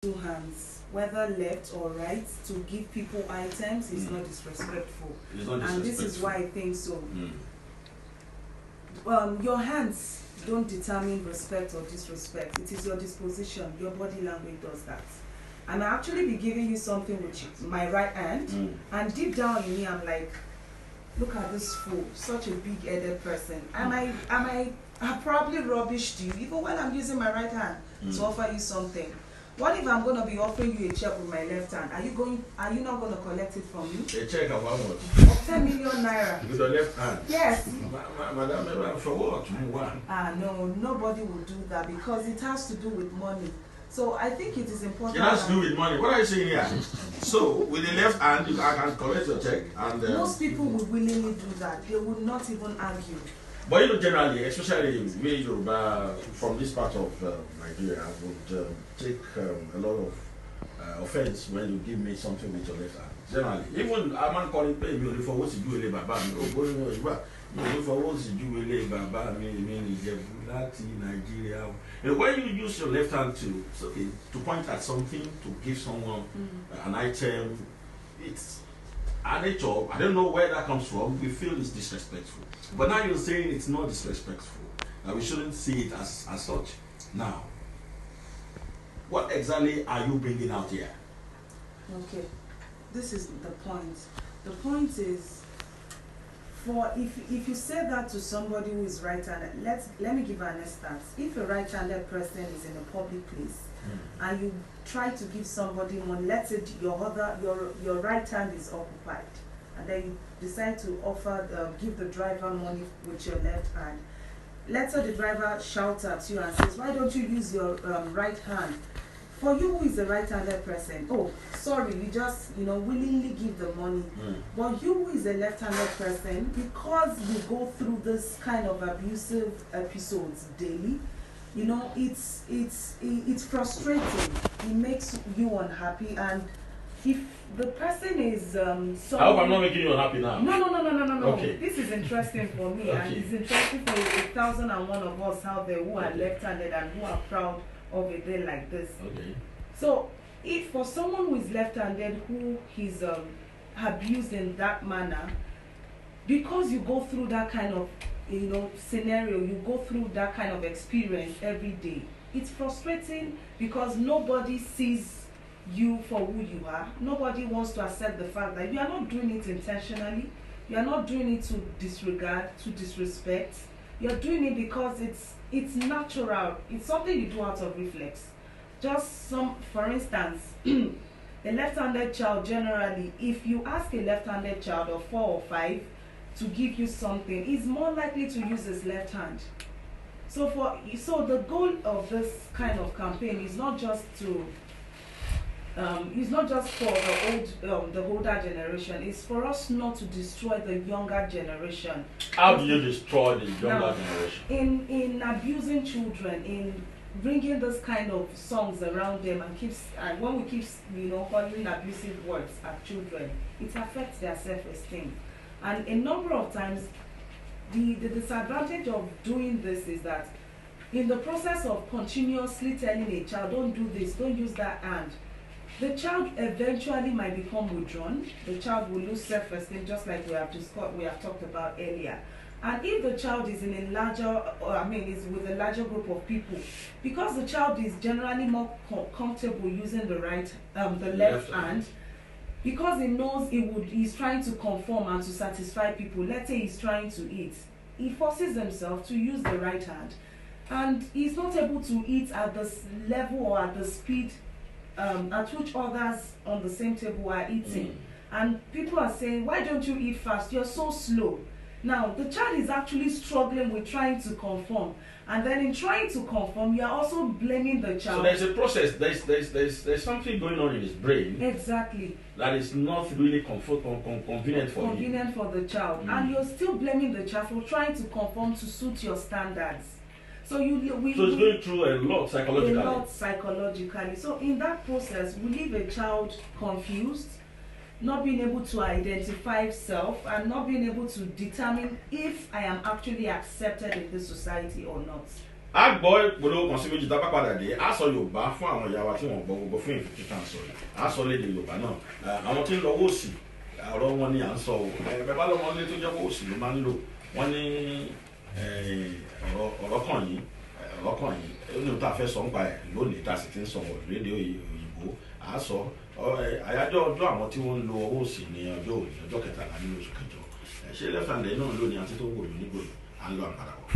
two hands, whether left or right, to give people items is not disrespectful. It's not disrespectful. And this is why I think so. Your hands don't determine respect or disrespect. It is your disposition. Your body language does that. I may actually be giving you something with my right hand, and deep down in me, I'm like, look at this fool, such a big-headed person. I probably rubbished you, even when I'm using my right hand to offer you something. What if I'm going to be offering you a check with my left hand? Are you not going to collect it from me? A check of how much? Of 10 million naira. With the left hand? Yes. Madam, for what? No, nobody will do that because it has to do with money. So I think it is important. It has to do with money. What are you saying here? So with the left hand, I can collect your check. And most people would willingly do that. They would not even argue. But you know, generally, especially we Yoruba from this part of Nigeria, would take a lot of offense when you give me something with your left hand. Generally, even a man calling pay me for what you do with Baba, for what you do with Baba, Nigeria. And when you use your left hand to point at something, to give someone an item, it's our nature. I don't know where that comes from. We feel it's disrespectful. But now you're saying it's not disrespectful. We shouldn't see it as such. Now, what exactly are you bringing out here? Okay, this is the point. The point is, if you say that to somebody who is right-handed, let me give an instance. If a right-handed person is in a public place and you try to give somebody money, let's say your right hand is occupied, and then you decide to give the driver money with your left hand. Let's say the driver shouts at you and says, "Why don't you use your right hand?" For you who is a right-handed person, oh, sorry, you just willingly give the money. But you who is a left-handed person, because you go through this kind of abusive episodes daily, it's frustrating. It makes you unhappy, and if the person is I hope I'm not making you unhappy now. No. Okay. This is interesting for me, and it's interesting for 1,001 of us out there who are left-handed and who are proud of a day like this. Okay. So, if for someone who is left-handed who is abused in that manner, because you go through that kind of scenario, you go through that kind of experience every day, it's frustrating because nobody sees you for who you are. Nobody wants to accept the fact that you are not doing it intentionally. You are not doing it to disregard, to disrespect. You're doing it because it's natural. It's something you do out of reflex. For instance, a left-handed child, generally, if you ask a left-handed child of 4 or 5 to give you something, he's more likely to use his left hand. So the goal of this kind of campaign is not just for the older generation. It's for us not to destroy the younger generation. How do you destroy the younger generation? In abusing children, in bringing this kind of songs around them, and when we keep calling abusive words at children, it affects their self-esteem. And a number of times, the disadvantage of doing this is that in the process of continuously telling a child, don't do this, don't use that hand, the child eventually might become withdrawn. The child will lose self-esteem, just like we have talked about earlier. And if the child is in is with a larger group of people, because the child is generally more comfortable using the left hand, because he knows he's trying to conform and to satisfy people. Let's say he's trying to eat, he forces himself to use the right hand, and he's not able to eat at the level or at the speed at which others on the same table are eating. And people are saying, "Why don't you eat fast? You're so slow." Now, the child is actually struggling with trying to conform. And then in trying to conform, you are also blaming the child. So there's a process, there's something going on in his brain. Exactly. That is not really convenient for him. Convenient for the child. And you're still blaming the child for trying to conform to suit your standards. So it's going through a lot psychologically. So in that process, we leave a child confused, not being able to identify self, and not being able to determine if I am actually accepted in this society or not. a gbọ́ ìpolówó kan sí méjì tá a bá padà dé a sọ Yorùbá fún àwọn ìyá wa tí wọ́n gbọ́ gbogbo fún ìfìtí tá à ń sọ yìí a sọ lédè Yorùbá náà àwọn tí ń lọ wòsì ọ̀rọ̀ wọn ni à ń sọ o bẹ́ẹ̀ bá lọ́mọ ilé tó jẹ́ wòsì ló máa ń lò wọ́n ní ọ̀rọ̀ kan yìí ó ní ohun tá a fẹ́ sọ ń pa ẹ̀ lónìí tá a sì ti ń sọ lédè òyìnbó a sọ àyájọ́ ọjọ́ àwọn tí wọ́n ń lo ọwọ́ òsì ní ọjọ́ òní ọjọ́ 13 nínú oṣù kẹjọ ṣé lẹ́fàndẹ̀ náà lónìí àti tó ń wò ní gbòòrò à ń lọ àpàdà wọ̀.